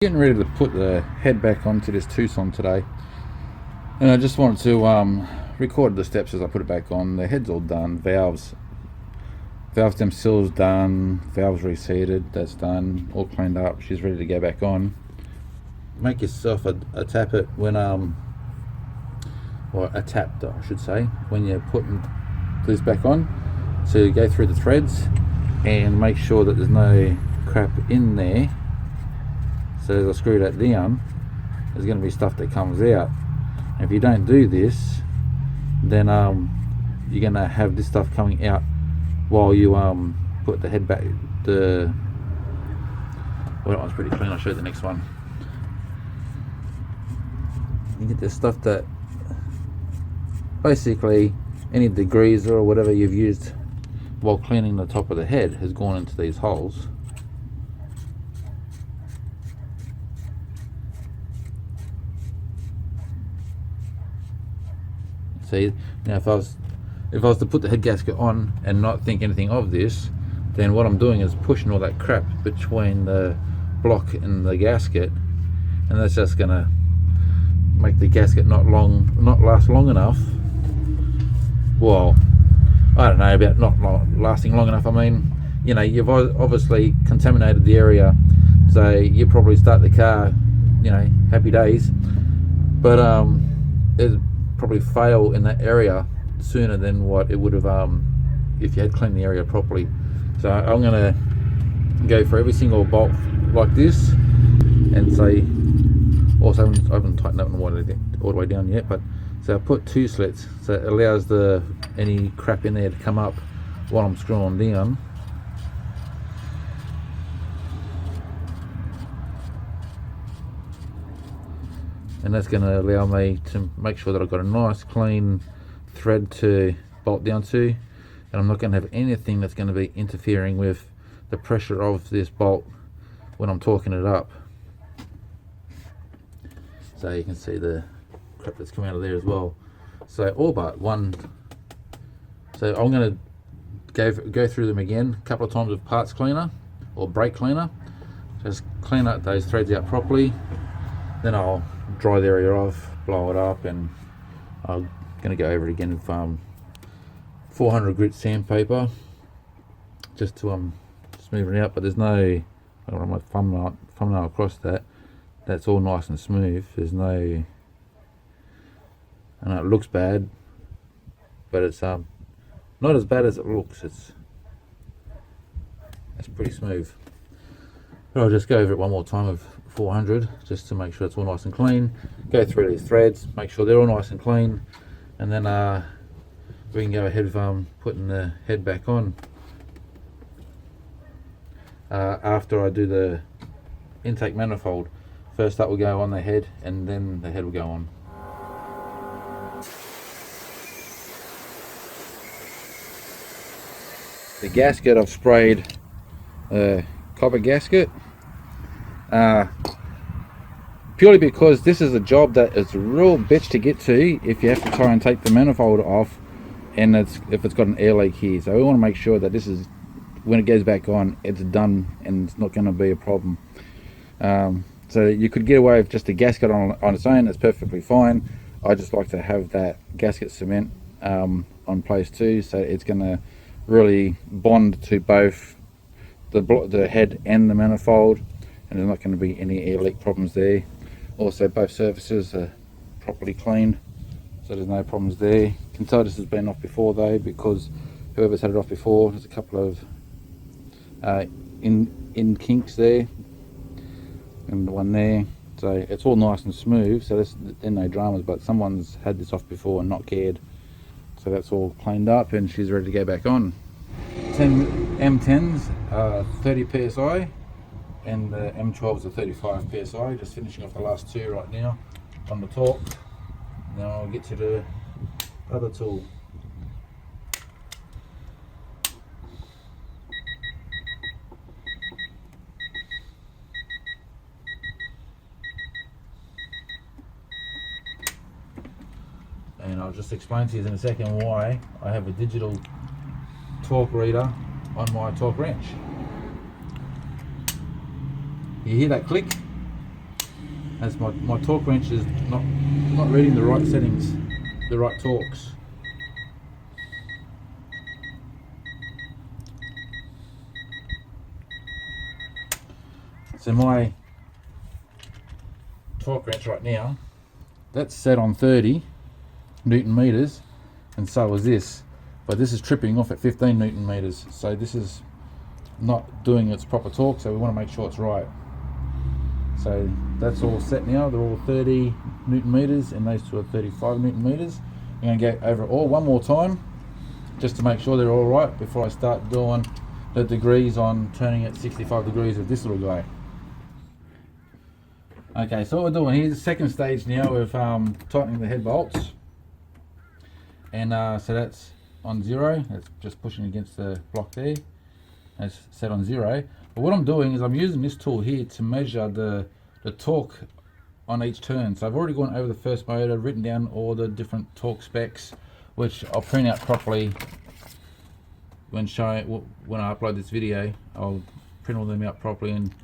Getting ready to put the head back onto this Tucson today, and I just wanted to record the steps as I put it back on. The head's all done, valves stem seals done, valves reseated, that's done, all cleaned up. She's ready to go back on. Make yourself a tappet when or a tap, I should say, when you're putting this back on. So you go through the threads and make sure that there's no crap in there. So as I screw that down, there's going to be stuff that comes out. And if you don't do this, then you're going to have this stuff coming out while you put the head back. Well, that one's pretty clean. I'll show you the next one. You get this stuff that basically any degreaser or whatever you've used while cleaning the top of the head has gone into these holes. See, now if I was to put the head gasket on and not think anything of this, then what I'm doing is pushing all that crap between the block and the gasket, and that's just gonna make the gasket not last long enough. Well, I don't know about not lasting long enough. I mean, you know, you've obviously contaminated the area, so you probably start the car, you know, happy days, but it's probably fail in that area sooner than what it would have if you had cleaned the area properly. So I'm going to go for every single bolt like this, and say, also I haven't tightened up all the way down yet, but so I put 2 slits, so it allows any crap in there to come up while I'm screwing down. And that's going to allow me to make sure that I've got a nice clean thread to bolt down to, and I'm not going to have anything that's going to be interfering with the pressure of this bolt when I'm torquing it up. So you can see the crap that's coming out of there as well. So all but one. So I'm going to go through them again a couple of times with parts cleaner or brake cleaner. Just clean up those threads out properly. Then I'll dry the area off, blow it up, and I'm going to go over it again with 400 grit sandpaper just to smooth it out. But there's no, I don't run my thumbnail across that. That's all nice and smooth. There's no, I know it looks bad, but it's not as bad as it looks. It's pretty smooth. But I'll just go over it one more time with 400 just to make sure it's all nice and clean. Go through these threads, make sure they're all nice and clean, and then we can go ahead with putting the head back on. After I do the intake manifold, first that will go on the head, and then the head will go on. The gasket, I've sprayed copper gasket, purely because this is a job that is a real bitch to get to if you have to try and take the manifold off, and if it's got an air leak here. So we want to make sure that this is, when it goes back on, it's done and it's not going to be a problem. So you could get away with just a gasket on its own, that's perfectly fine. I just like to have that gasket cement on place too, so it's going to really bond to both the head and the manifold, and there's not going to be any air leak problems there. Also, both surfaces are properly cleaned, so there's no problems there. You can tell this has been off before though, because whoever's had it off before, there's a couple of in kinks there, and the one there. So it's all nice and smooth, so there's no dramas, but someone's had this off before and not cared. So that's all cleaned up, and she's ready to go back on. M10s are 30 psi, and the M12s are 35 psi. Just finishing off the last 2 right now on the torque. Now I'll get to the other tool. And I'll just explain to you in a second why I have a digital torque reader on my torque wrench. You hear that click? as my torque wrench is not reading the right settings, the right torques. So my torque wrench right now, that's set on 30 Newton meters, and so is this, but this is tripping off at 15 Newton meters, so this is not doing its proper torque, so we want to make sure it's right. So that's all set now. They're all 30 Newton meters and those two are 35 Newton meters. I'm going to go over it all one more time just to make sure they're all right before I start doing the degrees on turning at 65 degrees with this little guy. Okay, so what we're doing here is the second stage now of tightening the head bolts, and so that's on 0. That's just pushing against the block there. It's set on 0. But what I'm doing is I'm using this tool here to measure the torque on each turn. So I've already gone over the first motor, written down all the different torque specs, which I'll print out properly when I upload this video. I'll print all them out properly, and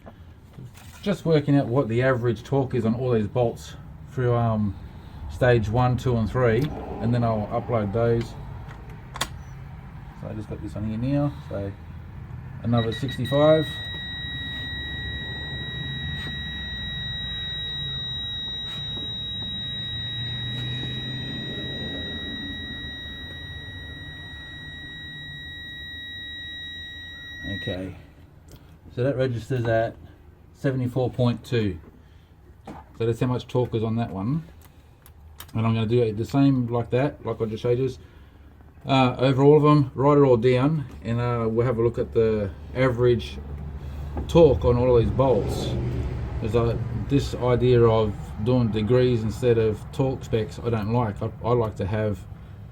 just working out what the average torque is on all these bolts through stage 1, 2 and 3, and then I'll upload those. So I just got this on here now, so another 65. Okay, so that registers at 74.2. So that's how much torque is on that one. And I'm going to do it the same like that, like I just showed you. Over all of them, write it all down, and we'll have a look at the average torque on all of these bolts. There's this idea of doing degrees instead of torque specs I don't like. I like to have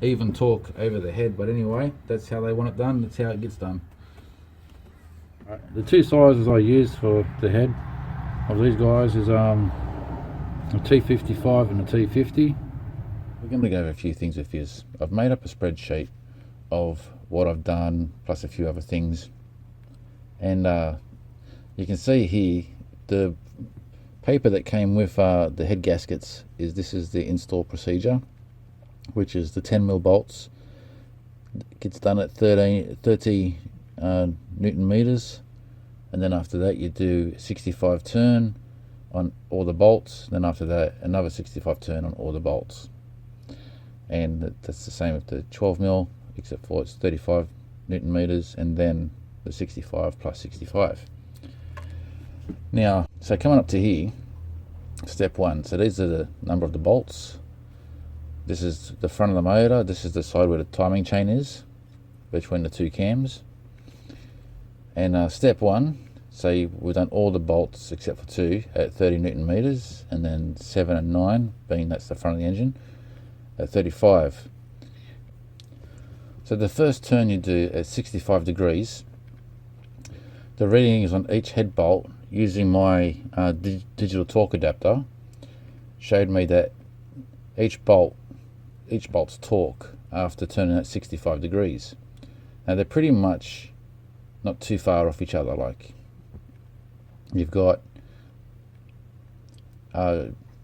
even torque over the head, but anyway, that's how they want it done, that's how it gets done. The two sizes I use for the head of these guys is a T55 and a T50. We're going to go over a few things with this. I've made up a spreadsheet of what I've done plus a few other things, and you can see here the paper that came with the head gaskets this is the install procedure, which is the 10mm bolts. It gets done at 30 Newton meters, and then after that you do 65 turn on all the bolts, then after that another 65 turn on all the bolts. And that's the same with the 12mm, except for it's 35 Newton meters, and then the 65 plus 65. Now, so coming up to here, step 1, so these are the number of the bolts. This is the front of the motor, this is the side where the timing chain is between the two cams. And step 1, so we've done all the bolts except for 2 at 30 Newton meters, and then 7 and 9, being that's the front of the engine, at 35. So the first turn you do at 65 degrees, the reading is on each head bolt using my digital torque adapter, showed me that each bolt's torque after turning at 65 degrees. Now they're pretty much not too far off each other. Like you've got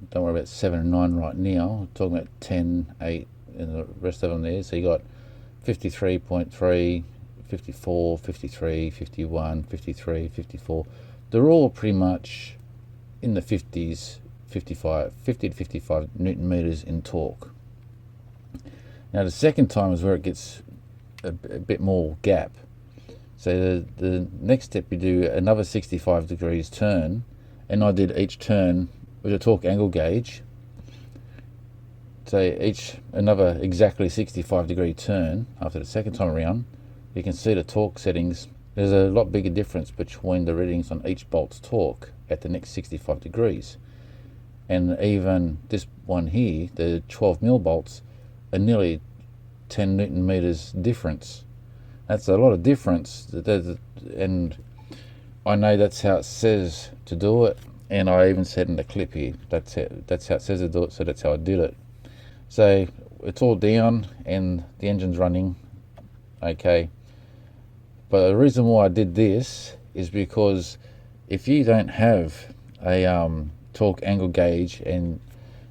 don't worry about 7 and 9 right now. I'm talking about 10, 8, and the rest of them there. So you got 53.3, 54, 53, 51, 53, 54. They're all pretty much in the 50s, 50 to 55 Newton meters in torque. Now the second time is where it gets a bit more gap. So the next step you do another 65 degrees turn, and I did each turn with a torque angle gauge. So another exactly 65 degree turn after the second time around, you can see the torque settings. There's a lot bigger difference between the readings on each bolt's torque at the next 65 degrees. And even this one here, the 12mm bolts, are nearly 10 Newton meters difference. That's a lot of difference, and I know that's how it says to do it, and I even said in the clip here that's how it says to do it, so that's how I did it. So it's all down and the engine's running okay, but the reason why I did this is because if you don't have a torque angle gauge, and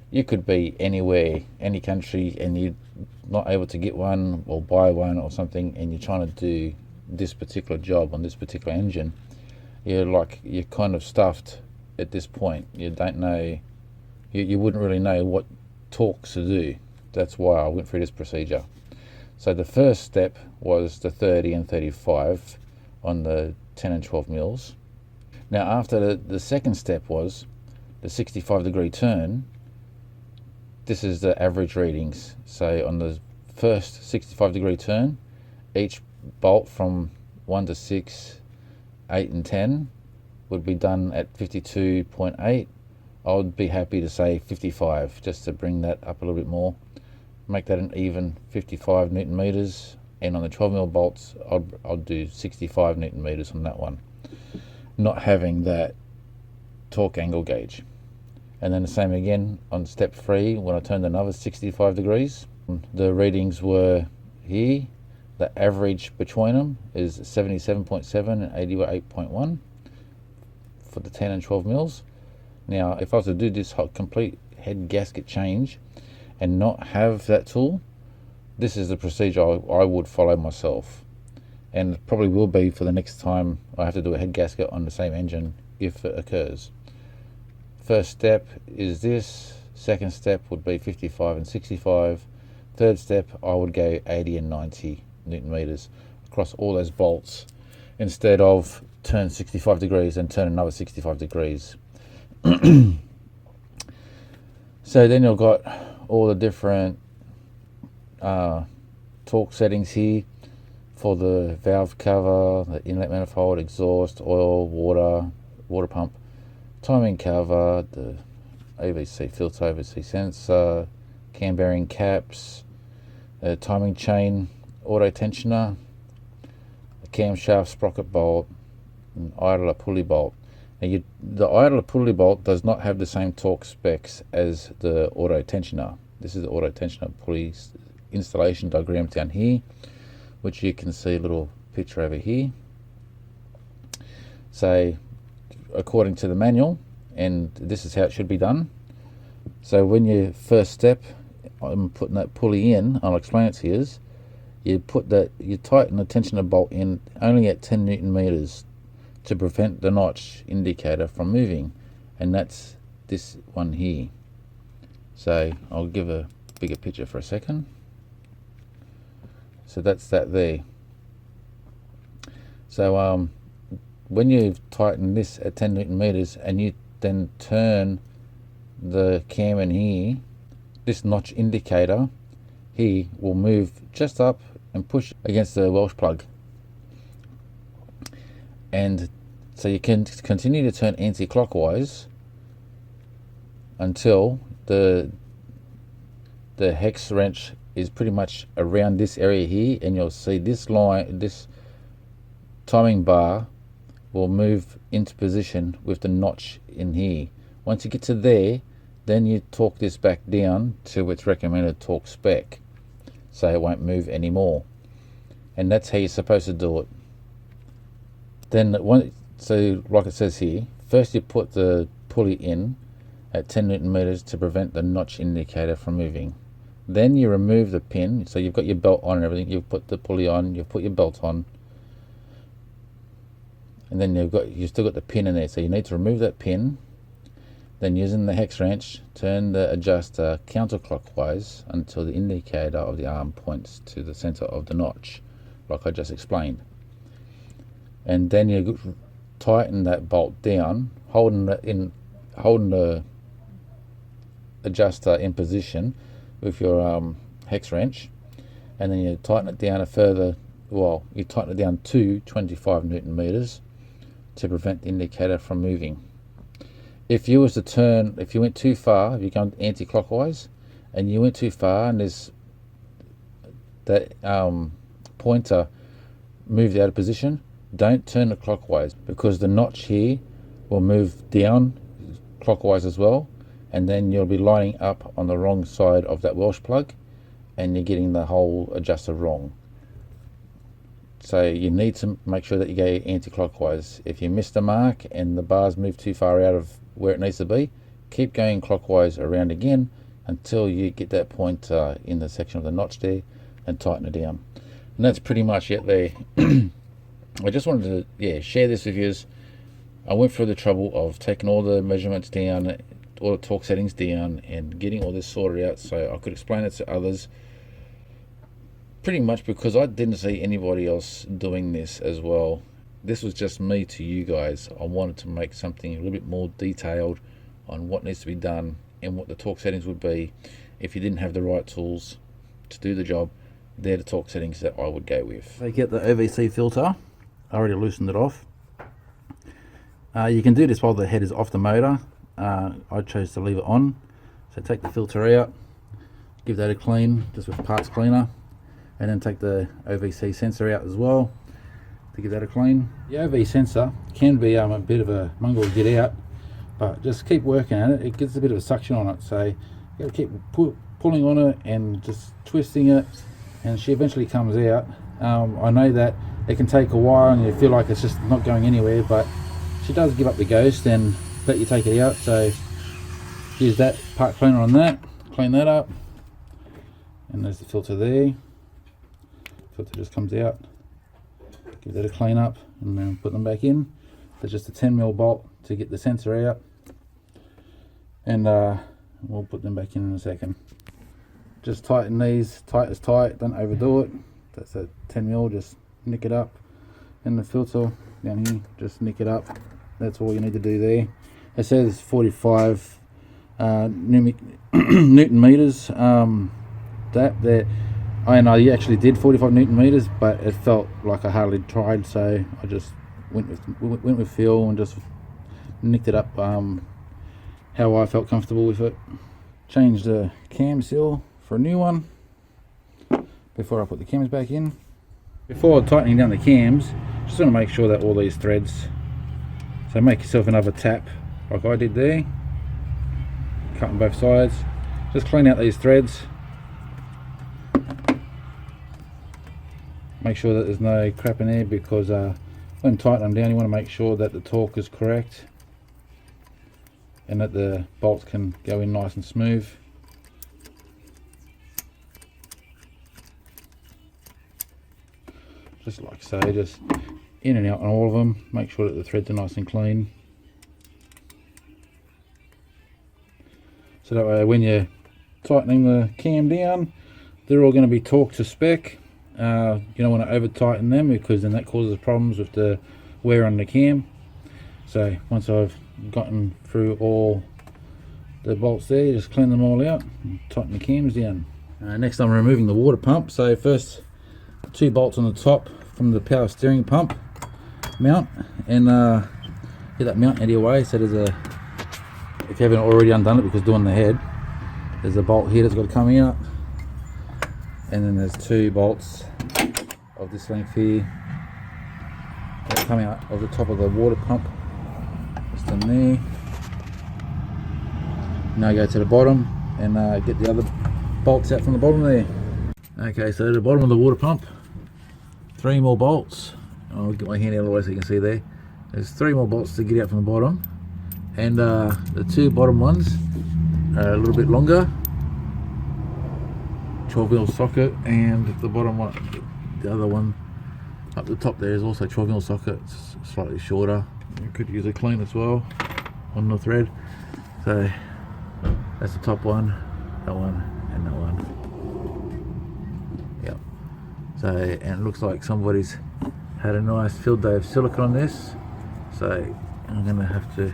you could be anywhere, any country, and you're not able to get one or buy one or something, and you're trying to do this particular job on this particular engine, you're kind of stuffed at this point. You don't know, you wouldn't really know what torques to do. That's why I went through this procedure. So the first step was the 30 and 35 on the 10 and 12 mils. Now after the second step was the 65-degree turn. This is the average readings. So on the first 65-degree turn, each bolt from 1 to 6, 8 and 10 would be done at 52.8. I would be happy to say 55, just to bring that up a little bit more. Make that an even 55 Newton meters. And on the 12mm bolts, I'll do 65 Newton meters on that one, not having that torque angle gauge. And then the same again on step 3, when I turned another 65 degrees. The readings were here. The average between them is 77.7 and 88.1 for the 10 and 12 mils. Now, if I was to do this complete head gasket change and not have that tool, this is the procedure I would follow myself, and probably will be for the next time I have to do a head gasket on the same engine if it occurs. First step is this. Second step would be 55 and 65. Third step, I would go 80 and 90 Newton meters across all those bolts, instead of turn 65 degrees and turn another 65 degrees. So then you've got all the different torque settings here for the valve cover, the inlet manifold, exhaust, oil, water pump, timing cover, the AVC filter, AVC sensor, cam bearing caps, timing chain, auto tensioner, a camshaft sprocket bolt, an idler pulley bolt. Now the idler pulley bolt does not have the same torque specs as the auto tensioner. This is the auto tensioner pulley installation diagram down here, which you can see a little picture over here. So according to the manual, and this is how it should be done. So when you first step, I'm putting that pulley in, I'll explain it to you, you tighten the tensioner bolt in only at 10 Newton meters to prevent the notch indicator from moving, and that's this one here. So I'll give a bigger picture for a second. So that's that there. So when you tighten this at 10 Newton meters and you then turn the cam in here, this notch indicator here will move just up and push against the Welsh plug. And so you can continue to turn anti-clockwise until the hex wrench is pretty much around this area here, and you'll see this line, this timing bar will move into position with the notch in here. Once you get to there, then you torque this back down to its recommended torque spec, so it won't move anymore. And that's how you're supposed to do it. Then so like it says here, first you put the pulley in at 10 Newton meters to prevent the notch indicator from moving. Then you remove the pin, so you've got your belt on and everything, you've put the pulley on, you've put your belt on, and then you've still got the pin in there, so you need to remove that pin. Then using the hex wrench, turn the adjuster counterclockwise until the indicator of the arm points to the center of the notch, like I just explained. And then you tighten that bolt down, holding the adjuster in position with your hex wrench, and then you tighten it down you tighten it down to 25 Newton meters to prevent the indicator from moving. If you went too far, if you're going anti-clockwise and you went too far and there's that pointer moved out of position, don't turn it clockwise, because the notch here will move down clockwise as well, and then you'll be lining up on the wrong side of that Welsh plug and you're getting the whole adjuster wrong. So you need to make sure that you go anti-clockwise. If you miss the mark and the bars move too far out of where it needs to be, keep going clockwise around again until you get that point in the section of the notch there, and tighten it down. And that's pretty much it there. I just wanted to share this with you. I went through the trouble of taking all the measurements down, all the torque settings down, and getting all this sorted out so I could explain it to others, pretty much because I didn't see anybody else doing this as well. This was just me to you guys. I wanted to make something a little bit more detailed on what needs to be done and what the torque settings would be if you didn't have the right tools to do the job. They're the torque settings that I would go with. Take out the OVC filter. I already loosened it off. You can do this while the head is off the motor. I chose to leave it on. So take the filter out, give that a clean just with parts cleaner, and then take the OVC sensor out as well to give that a clean. The OV sensor can be a bit of a mongrel to get out, but just keep working at it. It gets a bit of a suction on it, so you got to keep pulling on it and just twisting it, and she eventually comes out. I know that it can take a while and you feel like it's just not going anywhere, but she does give up the ghost and let you take it out. So use that part cleaner on that, clean that up, and there's the filter there. Filter just comes out, give that a clean up, and then put them back in. There's just a 10mm bolt to get the sensor out, and we'll put them back in a second. Just tighten these tight as tight, don't overdo it. That's a 10mm, just nick it up, and the filter down here, just nick it up. That's all you need to do there. It says 45 Newton meters. I know you actually did 45 Newton meters, but it felt like I hardly tried, so I just went with feel and just nicked it up how I felt comfortable with it. Changed the cam seal for a new one before I put the cams back in. Before tightening down the cams, just want to make sure that all these threads, so make yourself another tap like I did there, cut on both sides, just clean out these threads, make sure that there's no crap in there, because when tightening them down you want to make sure that the torque is correct and that the bolts can go in nice and smooth. Just like so, just in and out on all of them, make sure that the threads are nice and clean, so that way when you're tightening the cam down, they're all going to be torqued to spec. You don't want to over tighten them, because then that causes problems with the wear on the cam. So once I've gotten through all the bolts there, just clean them all out and tighten the cams down. Next I'm removing the water pump. So first, 2 bolts on the top from the power steering pump mount, and get that mount out of your way. So there's a, if you haven't already undone it because doing the head, there's a bolt here that's got to come out, and then there's 2 bolts of this length here that come out of the top of the water pump, just in there. Now go to the bottom and get the other bolts out from the bottom there. Okay, so at the bottom of the water pump, 3 more bolts. I'll get my hand out of the way so you can see there. There's 3 more bolts to get out from the bottom, and the 2 bottom ones are a little bit longer, 12mm socket, and the bottom one, the other one up the top there is also 12mm socket. It's slightly shorter. You could use a clean as well on the thread. So that's the top one, that one, and that one. Yep. So, and it looks like somebody's had a nice field day of silicone on this, so I'm gonna have to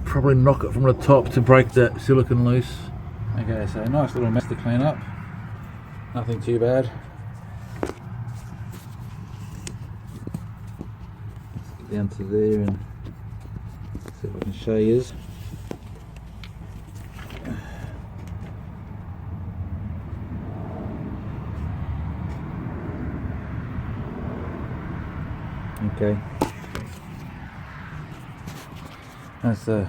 probably knock it from the top to break that silicone loose. Okay, so nice little mess to clean up, nothing too bad. Let's get down to there and see if I can show you. Okay, that's the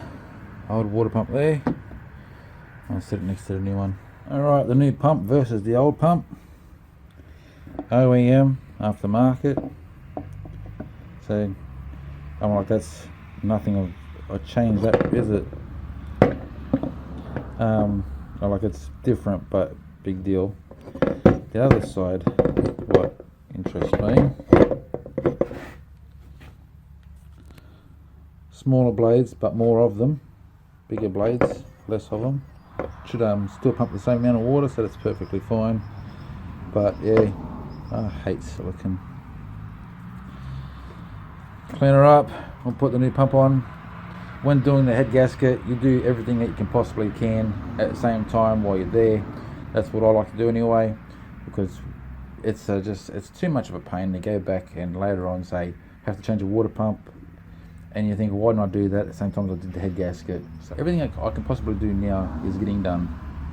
old water pump there. I'll sit it next to the new one. Alright, the new pump versus the old pump. OEM, aftermarket. So I'm like, that's nothing of I changed that, is it? Like it's different, but big deal. The other side, what interests me, smaller blades but more of them, bigger blades, less of them. Should still pump the same amount of water, so that's perfectly fine. But yeah, I hate silicone. Clean her up, we'll put the new pump on. When doing the head gasket, you do everything that you can possibly can at the same time while you're there. That's what I like to do anyway, because it's it's too much of a pain to go back and later on say have to change a water pump, and you think, why didn't I do that at the same time as I did the head gasket? So everything I can possibly do now is getting done.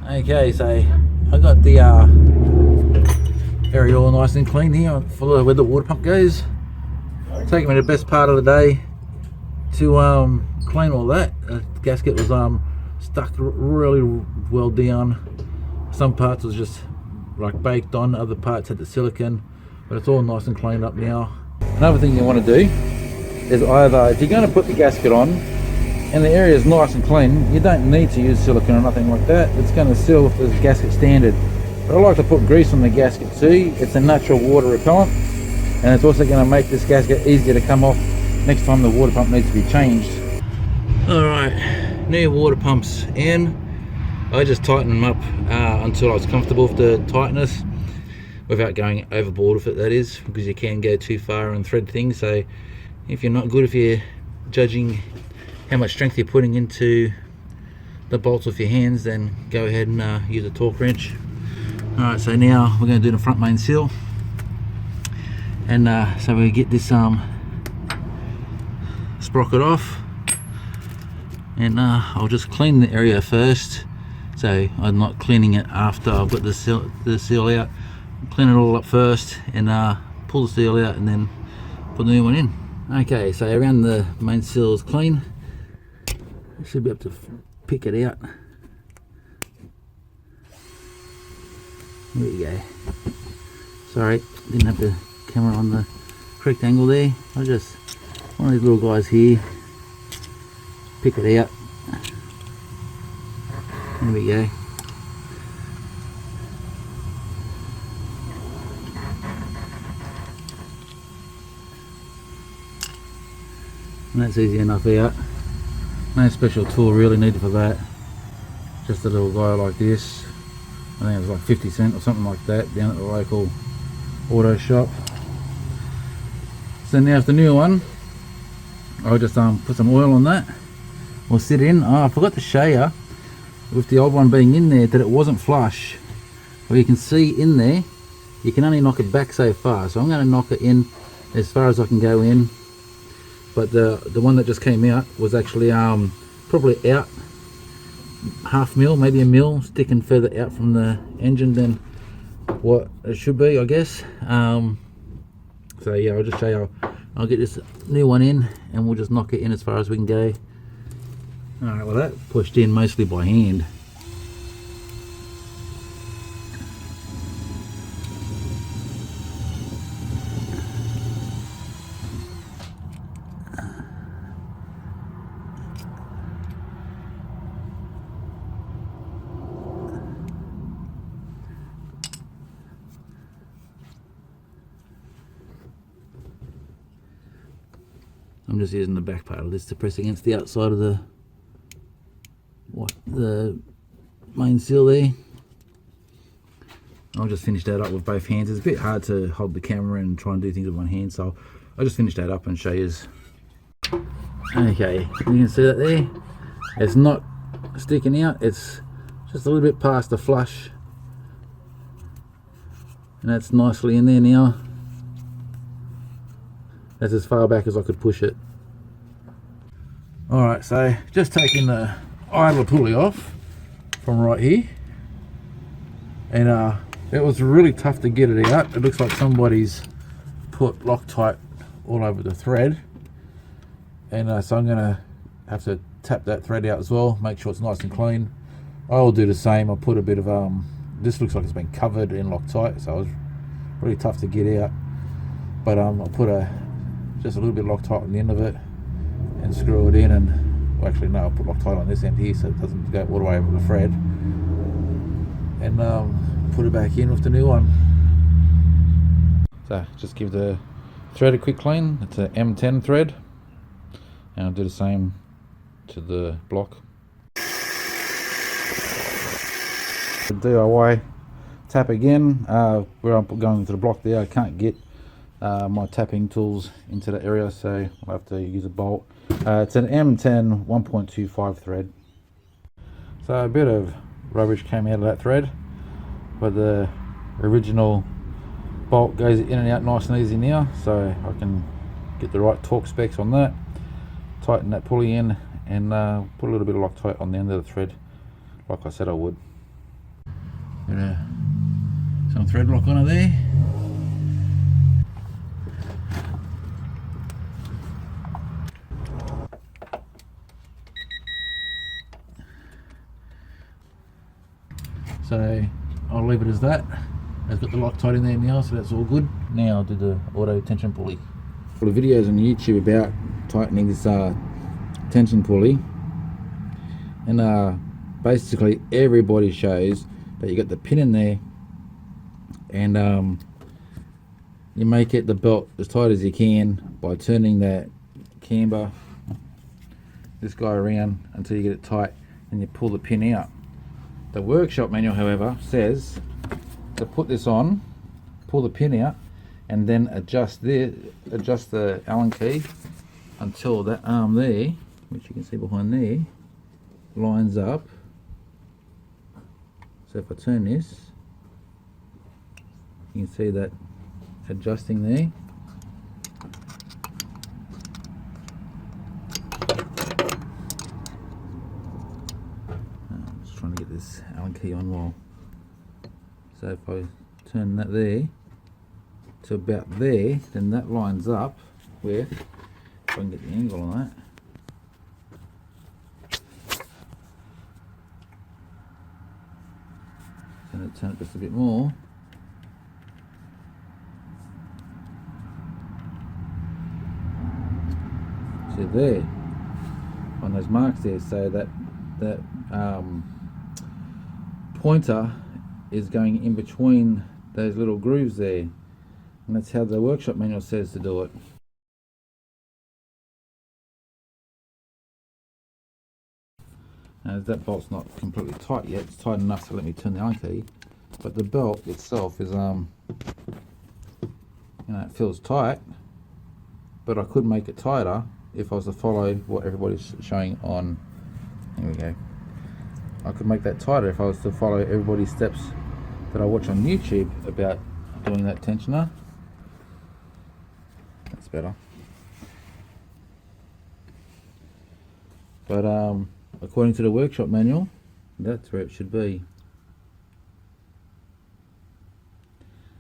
Okay, so I got the area all nice and clean here for where the water pump goes. Taking me the best part of the day to clean all that. The gasket was stuck really well down. Some parts was just like baked on, other parts had the silicone, but it's all nice and cleaned up now. Another thing you want to do is either, if you're going to put the gasket on and the area is nice and clean, you don't need to use silicone or nothing like that. It's going to seal with the gasket standard. But I like to put grease on the gasket too. It's a natural water repellent, and it's also going to make this gasket easier to come off next time the water pump needs to be changed. Alright, new water pumps in. I just tightened them up until I was comfortable with the tightness, without going overboard with it, that is, because you can go too far and thread things. So if you're not good, if you're judging how much strength you're putting into the bolts with your hands, then go ahead and use a torque wrench. Alright, so now we're going to do the front main seal, and so we get this sprocket off, and I'll just clean the area first, so I'm not cleaning it after I've got the seal out. Clean it all up first and pull the seal out and then put the new one in. Okay, so around the main seal is clean. I should be able to pick it out. There we go. Sorry, didn't have the camera on the correct angle there. I just, one of these little guys here, pick it out. There we go. And that's easy enough out. No special tool really needed for that. Just a little guy like this. I think it was like 50 cents or something like that down at the local auto shop. So now for the new one, I'll just put some oil on that. We'll sit in. Oh, I forgot to show you, with the old one being in there, that it wasn't flush. Well, you can see in there, you can only knock it back so far. So I'm going to knock it in as far as I can go in. But the one that just came out was actually probably out half mil, maybe a mil, sticking further out from the engine than what it should be, I guess. So yeah, I'll just show you. I'll get this new one in and we'll just knock it in as far as we can go. Alright, well that pushed in mostly by hand. I'm just using the back part of this to press against the outside of the main seal there. I'll just finish that up with both hands. It's a bit hard to hold the camera and try and do things with one hand, so I'll just finish that up and show you. Okay, you can see that there. It's not sticking out, it's just a little bit past the flush, and that's nicely in there now. That's as far back as I could push it. Alright, so just taking the idler pulley off from right here, and it was really tough to get it out. It looks like somebody's put Loctite all over the thread, and so I'm gonna have to tap that thread out as well, make sure it's nice and clean. I'll do the same. I'll put a bit of this looks like it's been covered in Loctite, so it was really tough to get out, but I'll put just a little bit of Loctite on the end of it and screw it in and Well, actually no, I'll put Loctite on this end here so it doesn't go all the way over the thread, and put it back in with the new one. So just give the thread a quick clean. It's an M10 thread, and I'll do the same to the block. The DIY tap again. Where I'm going to the block there, I can't get my tapping tools into the area, so I'll have to use a bolt. It's an M10 1.25 thread. So a bit of rubbish came out of that thread, but the original bolt goes in and out nice and easy now, so I can get the right torque specs on that, tighten that pulley in, and put a little bit of Loctite on the end of the thread like I said I would. Got some thread lock on it there. So I'll leave it as that. It's got the Loctite in there now, so that's all good. Now I'll do the auto tension pulley. All the videos on YouTube about tightening this tension pulley, and basically everybody shows that you got the pin in there, and you make it the belt as tight as you can by turning that camber, this guy around until you get it tight, and you pull the pin out. The workshop manual, however, says to put this on, pull the pin out, and then adjust the Allen key until that arm there, which you can see behind there, lines up. So if I turn this, you can see that adjusting there. I'm just trying to get this Allen key on while. So if I turn that there to about there, then that lines up with, if I can get the angle on that. And turn it just a bit more. So there, on those marks there, so that pointer is going in between those little grooves there, and that's how the workshop manual says to do it. Now that bolt's not completely tight yet, it's tight enough to let me turn the Allen key, but the belt itself is it feels tight, but I could make it tighter if I was to follow what everybody's showing on. Here we go. I could make that tighter if I was to follow everybody's steps that I watch on YouTube about doing that tensioner. That's better. But according to the workshop manual, that's where it should be.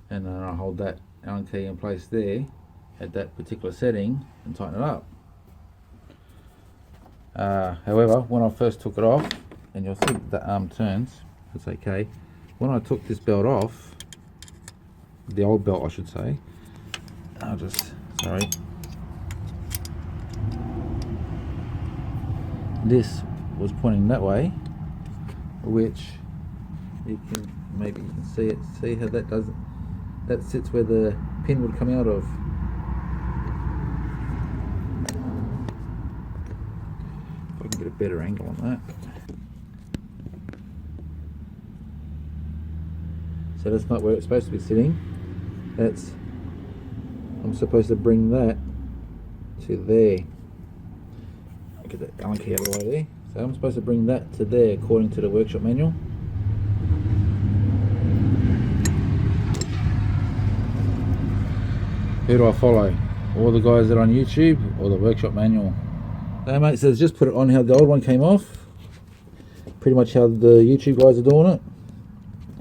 And then I'll hold that Allen key in place there at that particular setting and tighten it up. However, when I first took it off, and you'll see the arm turns, it's okay. When I took this belt off, the old belt I should say, this was pointing that way, which you can see how that does it. That sits where the pin would come out of. If I can get a better angle on that. So that's not where it's supposed to be sitting. I'm supposed to bring that to there. I'll get that Allen key out of the way there. So I'm supposed to bring that to there according to the workshop manual. Who do I follow? All the guys that are on YouTube or the workshop manual? So mate says just put it on how the old one came off. Pretty much how the YouTube guys are doing it.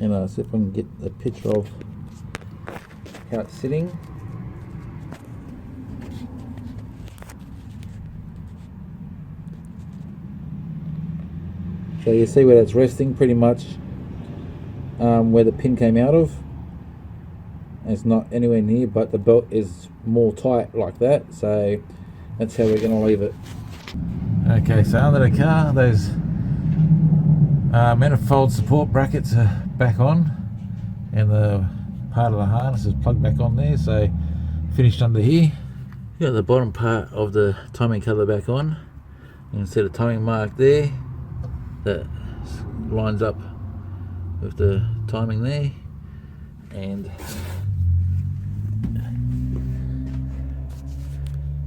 And see if I can get a picture of how it's sitting. So you see where that's resting, pretty much where the pin came out of. It's not anywhere near, but the belt is more tight like that, so that's how we're going to leave it. Okay, so under the car, those manifold support brackets are back on, and the part of the harness is plugged back on there, so finished under here. Got the bottom part of the timing cover back on. You can see the timing mark there that lines up with the timing there, and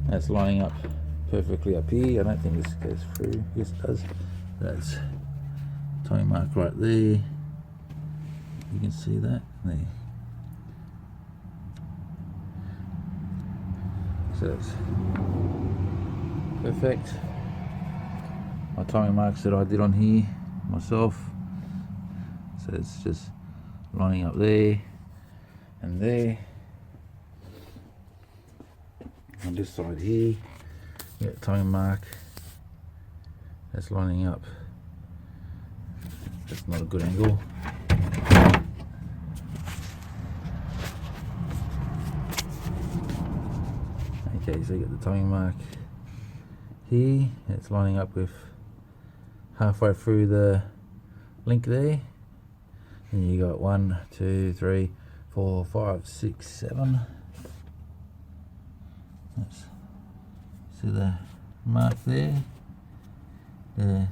that's lining up perfectly up here. I don't think this goes through. Yes, it does. That's timing mark right there. You can see that there. So that's perfect. My timing marks that I did on here myself. So it's just lining up there and there. On this side here, you got timing mark. That's lining up. That's not a good angle. Okay, so you got the timing mark here. It's lining up with halfway through the link there. And you got 1, 2, 3, 4, 5, 6, 7. Let's see the mark there. You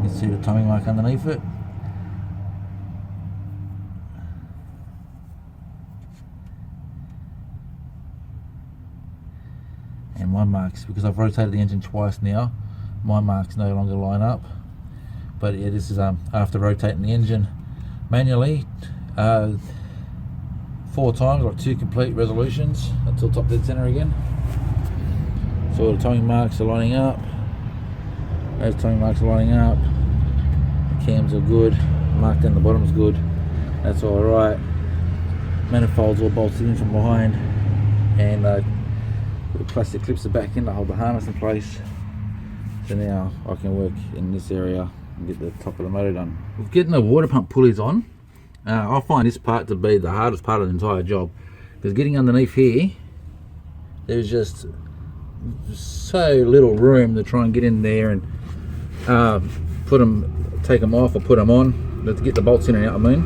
can see the timing mark underneath it. And my marks, because I've rotated the engine twice now, my marks no longer line up. But yeah, this is after rotating the engine manually 4 times, like 2 complete resolutions until top dead center again. So all the timing marks are lining up. Those timing marks are lining up. The cams are good. Mark down the bottom's good. That's all right. Manifolds all bolted in from behind, and the plastic clips are back in to hold the harness in place. So now I can work in this area and get the top of the motor done. With getting the water pump pulleys on, I find this part to be the hardest part of the entire job, because getting underneath here, there's just so little room to try and get in there and take them off or put them on, to get the bolts in and out, I mean.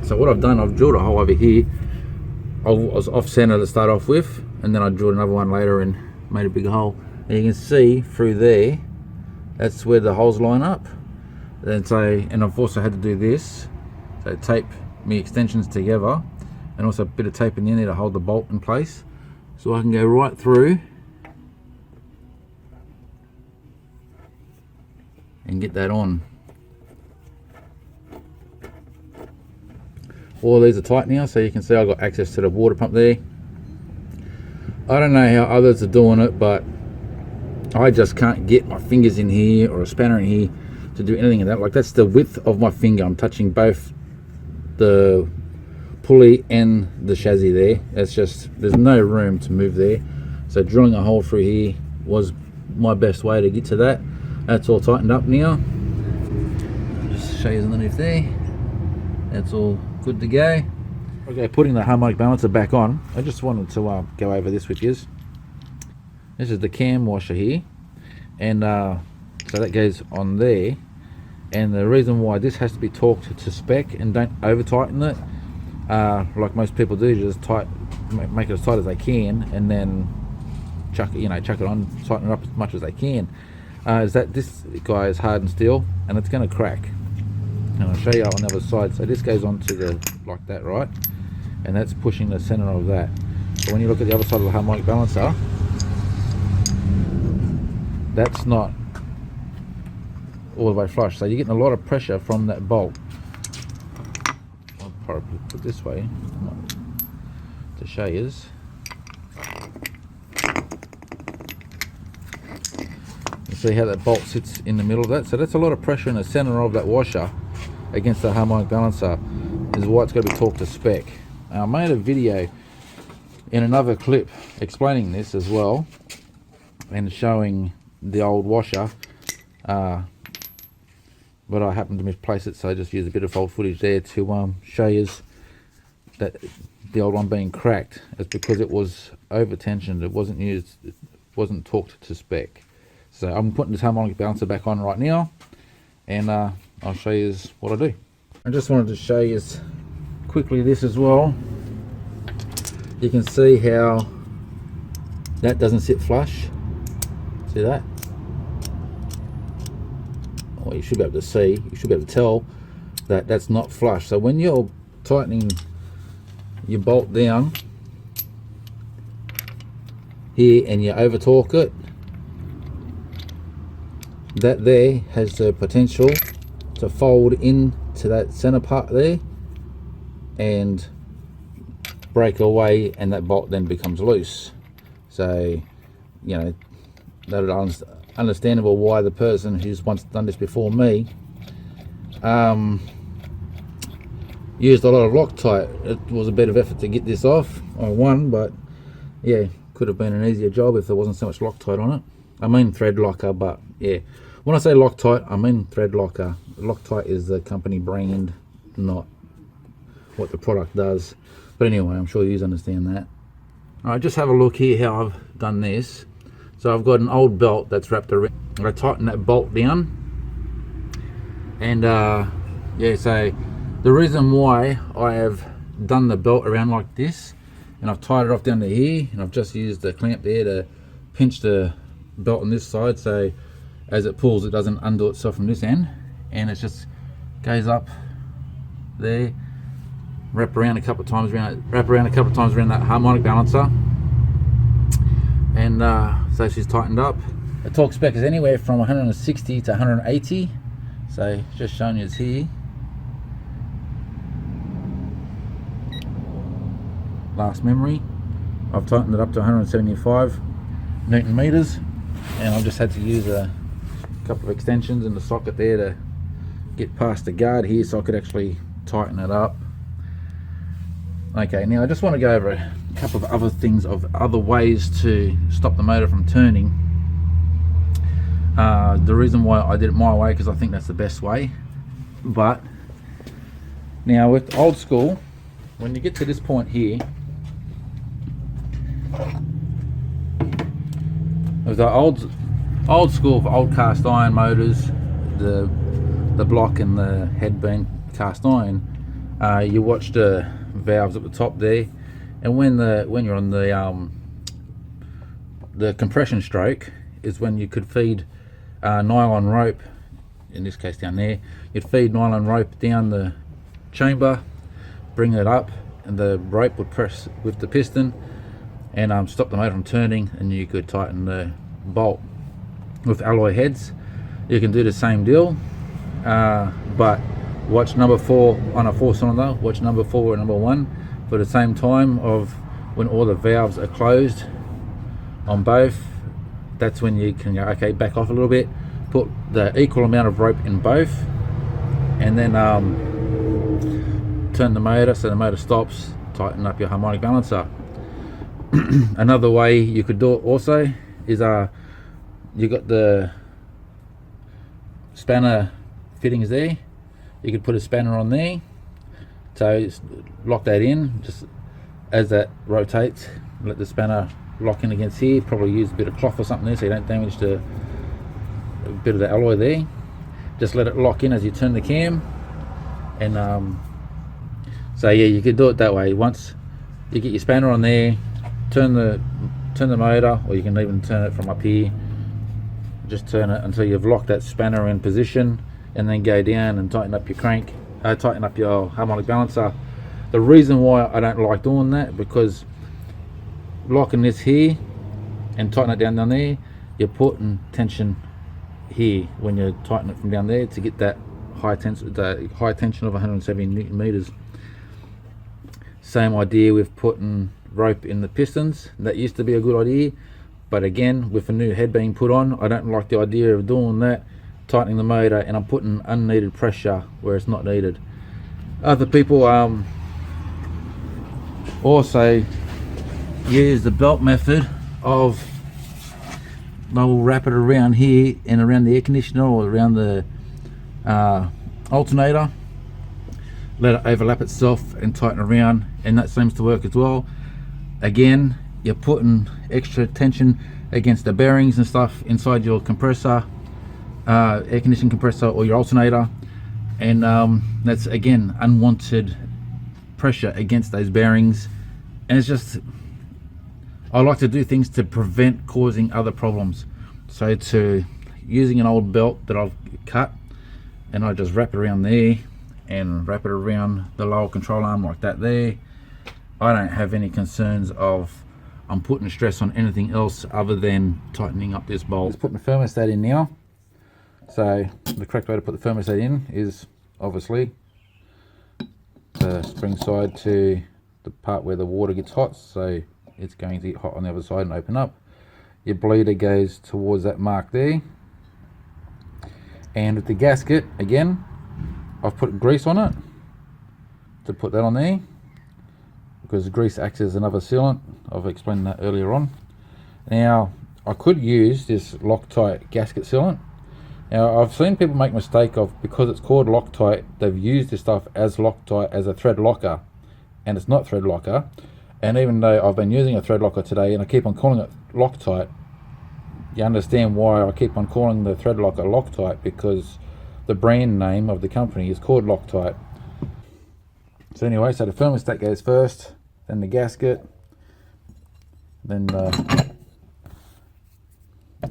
So what I've done, I've drilled a hole over here. I was off center to start off with, and then I drilled another one later and made a big hole. And you can see through there, that's where the holes line up. And I've also had to do this, so tape my extensions together, and also a bit of tape in there to hold the bolt in place, so I can go right through and get that on. All these are tight now, so you can see I've got access to the water pump there. I don't know how others are doing it, but I just can't get my fingers in here or a spanner in here to do anything of that. Like, that's the width of my finger. I'm touching both the pulley and the chassis there. It's just, there's no room to move there. So drilling a hole through here was my best way to get to that. That's all tightened up now. Just show you underneath there. That's all good to go. Okay, putting the harmonic balancer back on, I just wanted to go over this with you. This is the cam washer here, and so that goes on there. And the reason why this has to be torqued to spec, and don't over tighten it like most people do, just make it as tight as they can, and then chuck it on, tighten it up as much as they can. Is that this guy is hardened steel and it's going to crack, and I'll show you on the other side. So this goes onto the, like that, right, and that's pushing the center of that. But when you look at the other side of the harmonic balancer, that's not all the way flush, so you're getting a lot of pressure from that bolt. I'll probably put it this way to show you. You see how that bolt sits in the middle of that? So that's a lot of pressure in the center of that washer against the harmonic balancer, is why it's got to be torqued to spec. I made a video in another clip explaining this as well, and showing the old washer, but I happened to misplace it, so I just used a bit of old footage there to show you that the old one being cracked is because it was over tensioned. It wasn't used, it wasn't torqued to spec. So I'm putting this harmonic balancer back on right now, and I'll show you what I do. I just wanted to show you quickly this as well. You can see how that doesn't sit flush. See that? Well, you should be able to see, you should be able to tell that that's not flush. So when you're tightening your bolt down here and you over torque it, that there has the potential to fold into that center part there and break away, and that bolt then becomes loose. So, you know, that is understandable why the person who's once done this before me used a lot of Loctite. It was a bit of effort to get this off on one, but yeah, could have been an easier job if there wasn't so much Loctite on it. I mean thread locker, but yeah, when I say Loctite, I mean thread locker. Loctite is the company brand, not what the product does. But anyway, I'm sure you understand that. Alright, just have a look here how I've done this. So I've got an old belt that's wrapped around. I tighten that bolt down, and yeah, so the reason why I have done the belt around like this, and I've tied it off down to here, and I've just used the clamp there to pinch the belt on this side, so as it pulls it doesn't undo itself from this end, and it just goes up there, wrap around a couple of times around that harmonic balancer, and so she's tightened up. The torque spec is anywhere from 160 to 180, so just showing you it's here. Last memory, I've tightened it up to 175 Newton meters, and I've just had to use a couple of extensions in the socket there to get past the guard here so I could actually tighten it up. Okay, now I just want to go over a couple of other things, of other ways to stop the motor from turning. The reason why I did it my way, because I think that's the best way. But now with old school, when you get to this point here, with the old school for old cast iron motors, the block and the head being cast iron, you watch the valves at the top there, and when you're on the compression stroke is when you could feed nylon rope, in this case down there, you'd feed nylon rope down the chamber, bring it up, and the rope would press with the piston and stop the motor from turning, and you could tighten the bolt. With alloy heads you can do the same deal, but watch number 4 on a 4-cylinder, watch number 4 and number 1 for the same time of when all the valves are closed on both. That's when you can go, okay, back off a little bit, put the equal amount of rope in both, and then turn the motor so the motor stops, tighten up your harmonic balancer. Another way you could do it also is you got the spanner fittings there, you could put a spanner on there, so lock that in, just as that rotates, let the spanner lock in against here. Probably use a bit of cloth or something there so you don't damage a bit of the alloy there. Just let it lock in as you turn the cam, and so yeah, you could do it that way. Once you get your spanner on there, turn the motor, or you can even turn it from up here. Just turn it until you've locked that spanner in position, and then go down and tighten up your crank, tighten up your harmonic balancer. The reason why I don't like doing that, because locking this here and tighten it down there, you're putting tension here when you tighten it from down there to get that high tension of 170 Newton meters. Same idea with putting rope in the pistons. That used to be a good idea, but again, with a new head being put on, I don't like the idea of doing that, tightening the motor, and I'm putting unneeded pressure where it's not needed. Other people also use the belt method of, they will wrap it around here and around the air conditioner or around the alternator, let it overlap itself and tighten around, and that seems to work as well. Again, you're putting extra tension against the bearings and stuff inside your compressor, air conditioning compressor or your alternator, and that's again unwanted pressure against those bearings. And it's just, I like to do things to prevent causing other problems. So to using an old belt that I've cut, and I just wrap it around there and wrap it around the lower control arm like that there, I don't have any concerns of I'm putting stress on anything else other than tightening up this bolt. Just putting the thermostat in now. So the correct way to put the thermostat in is obviously the spring side to the part where the water gets hot, so it's going to get hot on the other side and open up. Your bleeder goes towards that mark there. And with the gasket, again, I've put grease on it to put that on there, because grease acts as another sealant. I've explained that earlier on. Now, I could use this Loctite gasket sealant. Now, I've seen people make a mistake of, because it's called Loctite, they've used this stuff as Loctite as a thread locker, and it's not thread locker. And even though I've been using a thread locker today and I keep on calling it Loctite, you understand why I keep on calling the thread locker Loctite, because the brand name of the company is called Loctite. So anyway, so the thermostat goes first, then the gasket, then the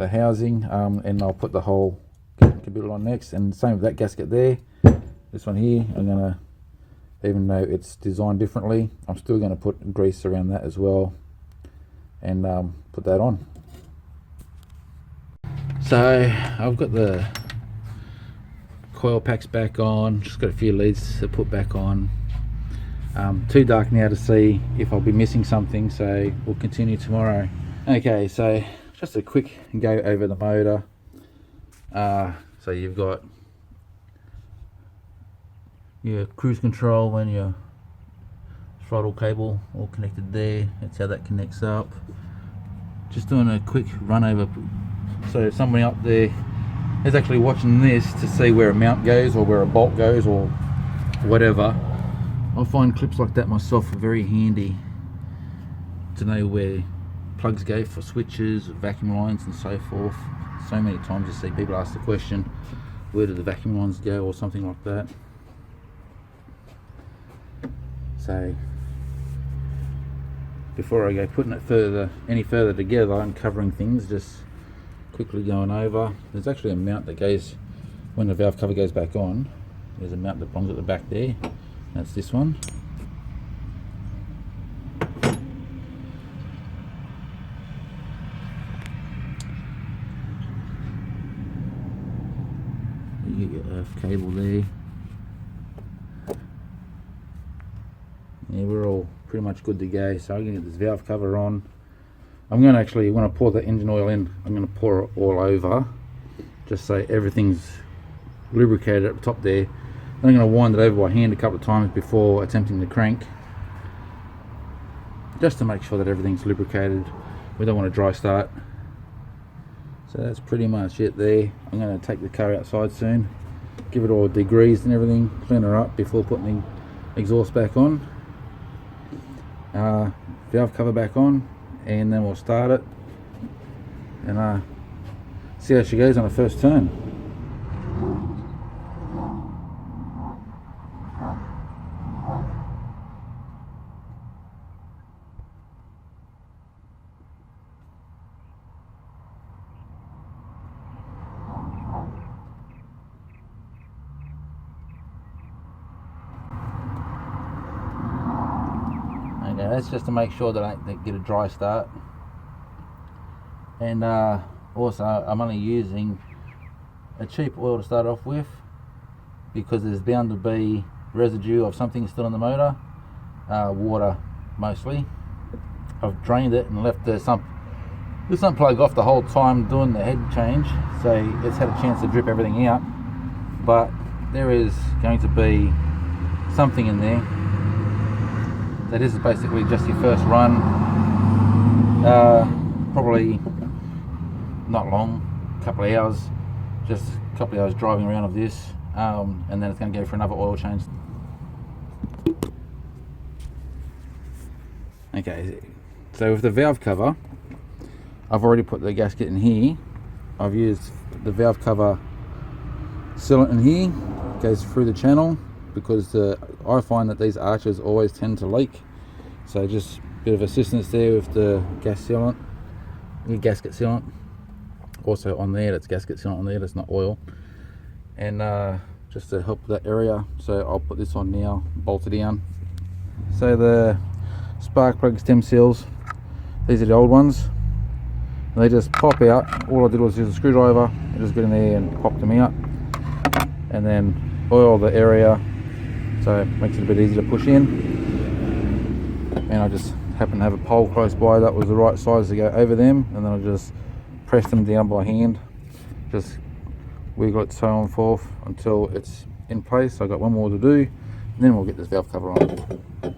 housing, and I'll put the whole caboodle on next. And same with that gasket there. This one here, I'm gonna, even though it's designed differently, I'm still gonna put grease around that as well, and put that on. So I've got the coil packs back on, just got a few leads to put back on. Too dark now to see if I'll be missing something, so we'll continue tomorrow. Okay, so just a quick go over the motor. So you've got your cruise control and your throttle cable all connected there. That's how that connects up. Just doing a quick run over, so somebody up there is actually watching this to see where a mount goes or where a bolt goes or whatever. I find clips like that myself very handy to know where plugs go for switches, vacuum lines and so forth. So many times you see people ask the question, where do the vacuum lines go, or something like that. So before I go putting it any further together and covering things, just quickly going over, there's actually a mount that goes when the valve cover goes back on. There's a mount that belongs at the back there. That's this one. You get your earth cable there. Yeah, we're all pretty much good to go. So I'm going to get this valve cover on. I'm going to actually, when I pour the engine oil in, I'm going to pour it all over, just so everything's lubricated at the top there. Then I'm going to wind it over by hand a couple of times before attempting to crank, just to make sure that everything's lubricated. We don't want a dry start. So that's pretty much it there. I'm going to take the car outside soon, give it all degreased and everything, clean her up before putting the exhaust back on. Valve cover back on, and then we'll start it and see how she goes on the first turn. Okay, that's just to make sure that I get a dry start. And also I'm only using a cheap oil to start off with, because there's bound to be residue of something still in the motor, water mostly. I've drained it and left the sump plug off the whole time doing the head change, so it's had a chance to drip everything out, but there is going to be something in there. So this is basically just your first run, probably not long, a couple of hours, just a couple of hours driving around of this, and then it's going to go for another oil change. Okay, so with the valve cover, I've already put the gasket in here. I've used the valve cover sealant in here, goes through the channel, because I find that these arches always tend to leak. So just a bit of assistance there with the gasket sealant. Also on there, that's gasket sealant on there, that's not oil. And just to help that area, so I'll put this on now, bolt it down. So the spark plug stem seals, these are the old ones. They just pop out. All I did was use a screwdriver and just get in there and pop them out, and then oil the area so it makes it a bit easier to push in. And I just happened to have a pole close by that was the right size to go over them, and then I just press them down by hand, just wiggle it so and forth until it's in place. I got one more to do, and then we'll get this valve cover on.